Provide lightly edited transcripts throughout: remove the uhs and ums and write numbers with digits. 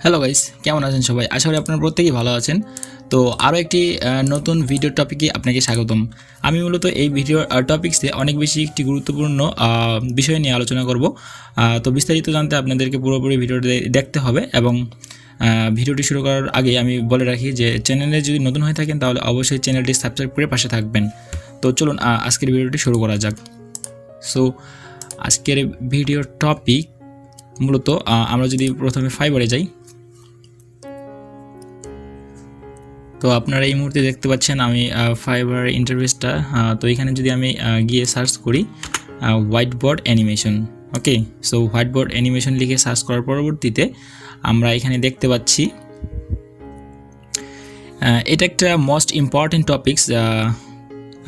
Hello guys, কেমন আছেন সবাই? আশা করি আপনারা প্রত্যেকেই ভালো আছেন। তো আরও একটি নতুন ভিডিও টপিকে আপনাকে স্বাগতম। আমি মূলত এই ভিডিও টপিক্সে অনেক বেশি একটি গুরুত্বপূর্ণ বিষয় নিয়ে আলোচনা করব। তো বিস্তারিত জানতে আপনাদেরকে পুরোপুরি ভিডিওটি দেখতে হবে এবং ভিডিওটি শুরু করার আগে আমি বলে রাখি যে চ্যানেলে যদি নতুন হয়ে থাকেন তাহলে অবশ্যই চ্যানেলটি সাবস্ক্রাইব করে পাশে থাকবেন। তো চলুন আজকের ভিডিওটি শুরু করা যাক। সো আজকের ভিডিও টপিক মূলত আমরা যদি প্রথমে ফাইবারে যাই, তো আপনারা এই মুহূর্তে দেখতে পাচ্ছেন আমি ফাইবার ইন্টারফেসটা। তো এখানে যদি আমি গিয়ে সার্চ করি হোয়াইটবোর্ড অ্যানিমেশন, ওকে। সো হোয়াইটবোর্ড অ্যানিমেশন লিখে সার্চ করার পরবর্তীতে আমরা এখানে দেখতে পাচ্ছি এটা একটা মোস্ট ইম্পর্টেন্ট টপিকস।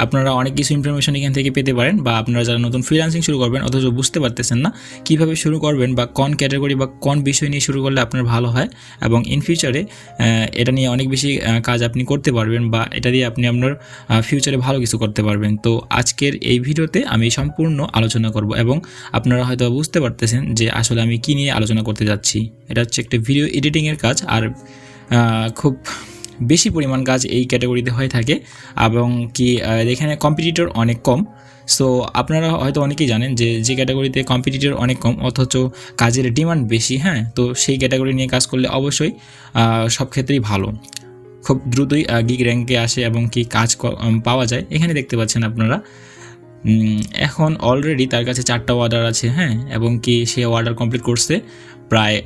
আপনারা অনেক কিছু ইনফরমেশন এখান থেকে পেতে পারেন, বা আপনারা যারা নতুন ফ্রিল্যান্সিং শুরু করবেন অথচ বুঝতে পারতেছেন না কীভাবে শুরু করবেন বা কোন ক্যাটাগরি বা কোন বিষয় নিয়ে শুরু করলে আপনার ভালো হয়, এবং ইন ফিউচারে এটা নিয়ে অনেক বেশি কাজ আপনি করতে পারবেন বা এটা দিয়ে আপনি আপনার ফিউচারে ভালো কিছু করতে পারবেন। তো আজকের এই ভিডিওতে আমি সম্পূর্ণ আলোচনা করব এবং আপনারা হয়তো বুঝতে পারতেছেন যে আসলে আমি কী নিয়ে আলোচনা করতে যাচ্ছি। এটা হচ্ছে একটা ভিডিও এডিটিংয়ের কাজ, আর খুব বেশি পরিমাণ কাজ এই ক্যাটাগরিতে হয়ে থাকে এবং কি এখানে কম্পিটিটর অনেক কম। সো আপনারা হয়তো অনেকেই জানেন যে ক্যাটাগরিতে কম্পিটিটর অনেক কম অথচ কাজের ডিমান্ড বেশি, হ্যাঁ। তো সেই ক্যাটাগরি নিয়ে কাজ করলে অবশ্যই সব ক্ষেত্রেই ভালো, খুব দ্রুতই গিগ র্যাঙ্কে আসে এবং কি কাজ পাওয়া যায়। এখানে দেখতে পাচ্ছেন আপনারা এখন অলরেডি তার কাছে 4টা অর্ডার আছে, হ্যাঁ, এবং কি সে অর্ডার কমপ্লিট করছে প্রায়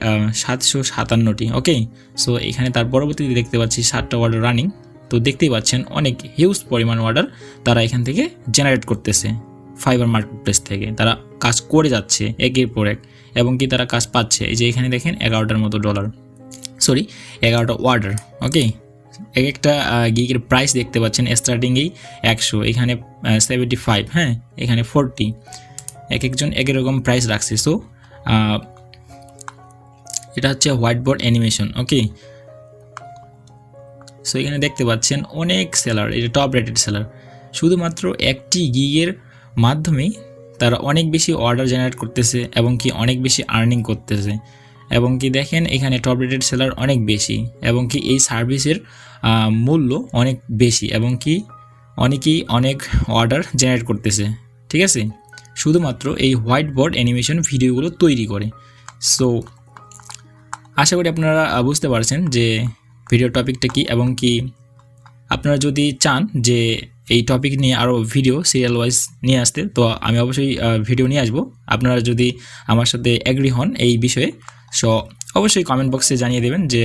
757টি, ওকে। সো এখানে তার পরবর্তীতে দেখতে পাচ্ছি 7টা অর্ডার রানিং। তো দেখতেই পাচ্ছেন অনেক হিউজ পরিমাণ অর্ডার তারা এখান থেকে জেনারেট করতেছে ফাইবার মার্কেটপ্লেস থেকে। তারা কাজ করে যাচ্ছে একের পর এক এবং কি তারা কাজ পাচ্ছে। এই যে এখানে দেখেন 11টার মতো ডলার, সরি 11টা অর্ডার, ওকে। এক একটা গিগের প্রাইস দেখতে পাচ্ছেন স্টার্টিংয়েই 100, এখানে 75, হ্যাঁ, এখানে 40, একজন একই রকম প্রাইস রাখছে। সো এটা হচ্ছে হোয়াইটবোর্ড অ্যানিমেশন, ওকে। সো এখানে দেখতে পাচ্ছেন অনেক সেলার, এটা টপ রেটেড সেলার। শুধুমাত্র একটি গিগের মাধ্যমেই তারা অনেক বেশি অর্ডার জেনারেট করতেছে এবং কি অনেক বেশি আর্নিং করতেছে, এবং কি দেখেন এখানে টপ রেটেড সেলার অনেক বেশি এবং কি এই সার্ভিসের মূল্য অনেক বেশি এবং কি অনেকেই অনেক অর্ডার জেনারেট করতেছে, ঠিক আছে, শুধুমাত্র এই হোয়াইটবোর্ড অ্যানিমেশন ভিডিওগুলো তৈরি করে। সো আশা করি আপনারা বুঝতে পারছেন যে ভিডিও টপিকটা কী, এবং কি আপনারা যদি চান যে এই টপিক নিয়ে আরও ভিডিও সিরিয়াল ওয়াইজ নিয়ে আসতে, তো আমি অবশ্যই ভিডিও নিয়ে আসবো। আপনারা যদি আমার সাথে অ্যাগ্রি হন এই বিষয়ে, সো অবশ্যই কমেন্ট বক্সে জানিয়ে দেবেন যে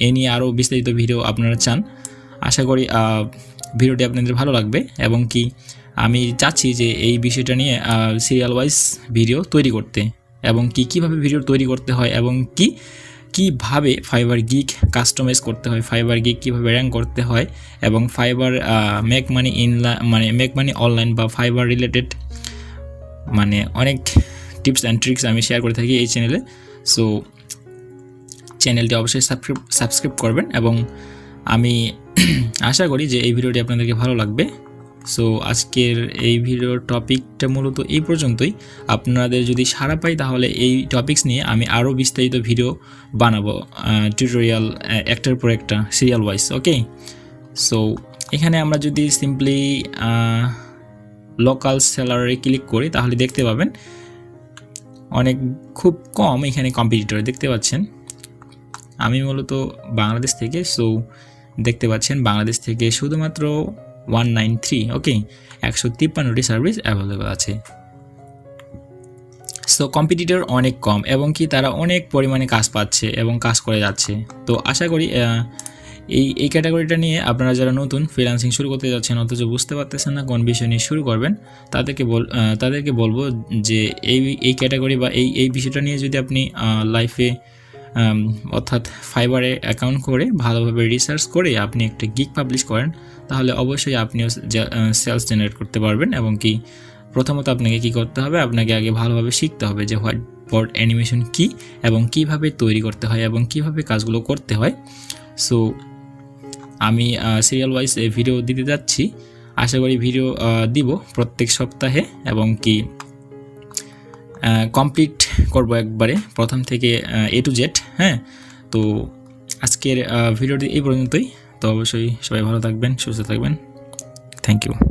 এই নিয়ে আরও বিস্তারিত ভিডিও আপনারা চান। আশা করি ভিডিওটি আপনাদের ভালো লাগবে এবং কি আমি চাচ্ছি যে এই বিষয়টা নিয়ে সিরিয়াল ওয়াইজ ভিডিও তৈরি করতে, এবং কি কীভাবে ভিডিও তৈরি করতে হয় এবং কীভাবে ফাইবার গিগ কাস্টমাইজ করতে হয়, ফাইবার গিগ কীভাবে র্যাঙ্ক করতে হয়, এবং ফাইবার মেক মানি অনলাইন বা ফাইবার রিলেটেড অনেক টিপস অ্যান্ড ট্রিক্স আমি শেয়ার করে থাকি এই চ্যানেলে। সো চ্যানেলটি অবশ্যই সাবস্ক্রাইব করবেন এবং আমি আশা করি যে এই ভিডিওটি আপনাদেরকে ভালো লাগবে। সো আজকের এই ভিডিওর টপিকটা মূলত এই পর্যন্তই। আপনাদের যদি সাড়া পাই তাহলে এই টপিকস নিয়ে আমি আরও বিস্তারিত ভিডিও বানাবো, টিউটোরিয়াল একটার পর একটা সিরিয়াল ওয়াইজ, ওকে। সো এখানে আমরা যদি সিম্পলি লোকাল সেলারে ক্লিক করি তাহলে দেখতে পাবেন অনেক খুব কম এখানে কম্পিটিটর দেখতে পাচ্ছেন। আমি মূলত বাংলাদেশ থেকে, সো দেখতে পাচ্ছেন বাংলাদেশ থেকে শুধুমাত্র 193, ওকে, 153টি সার্ভিস অ্যাভেলেবল আছে। সো কম্পিটিটর অনেক কম এবং কি তারা অনেক পরিমাণে কাজ পাচ্ছে এবং কাজ করে যাচ্ছে। তো আশা করি এই ক্যাটাগরিটা নিয়ে আপনারা যারা নতুন ফ্রিল্যান্সিং শুরু করতে যাচ্ছেন অথচ বুঝতে পারতেছেন না কোন বিষয় নিয়ে শুরু করবেন, তাদেরকে বলবো যে এই ক্যাটাগরি বা এই বিষয়টা নিয়ে যদি আপনি লাইফে অর্থাৎ ফাইবারে অ্যাকাউন্ট করে ভালোভাবে রিসার্চ করে আপনি একটা গিগ পাবলিশ করেন, তাহলে অবশ্যই আপনিও সেলস জেনারেট করতে পারবেন। এবং কি প্রথমত আপনাকে কি করতে হবে, আপনাকে আগে ভালোভাবে শিখতে হবে যে হোয়াইটবোর্ড অ্যানিমেশন কী এবং কিভাবে তৈরি করতে হয় এবং কিভাবে কাজগুলো করতে হয়। সো আমি সিরিয়াল ওয়াইজ ভিডিও দিতে যাচ্ছি, আশা করি ভিডিও দিব প্রত্যেক সপ্তাহে এবং কি কমপ্লিট করব একবারে প্রথম থেকে A to Z, হ্যাঁ। তো আজকের ভিডিওটি এই পর্যন্তই। তো অবশ্যই সবাই ভালো থাকবেন, সুস্থ থাকবেন। Thank you.